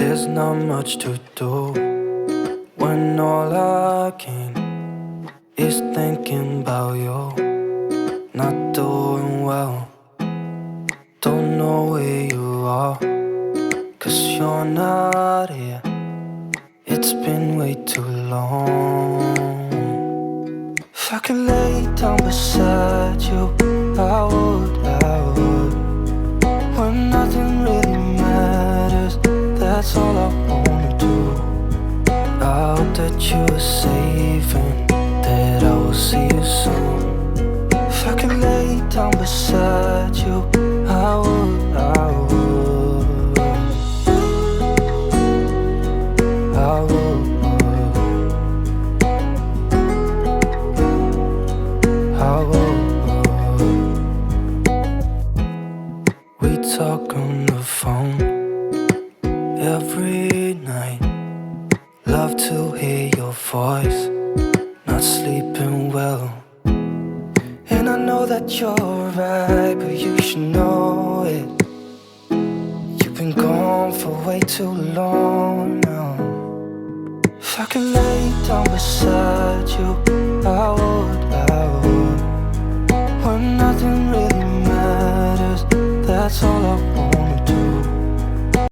There's not much to do when all I can is thinking about you. Not doing well, don't know where you are, 'cause you're not here. It's been way too long. If I could lay down beside you, I would, when nothing really matters. That's all I wanna do. I hope that you are safe and that I will see you soon. If I could lay down beside you, I would, I would, I would, I would. We talk on the phone every night. Love to hear your voice, not sleeping well. And I know that you're right, but you should know it. You've been gone for way too long now. If I could lay down beside you, I would, I would. When nothing really matters, that's all I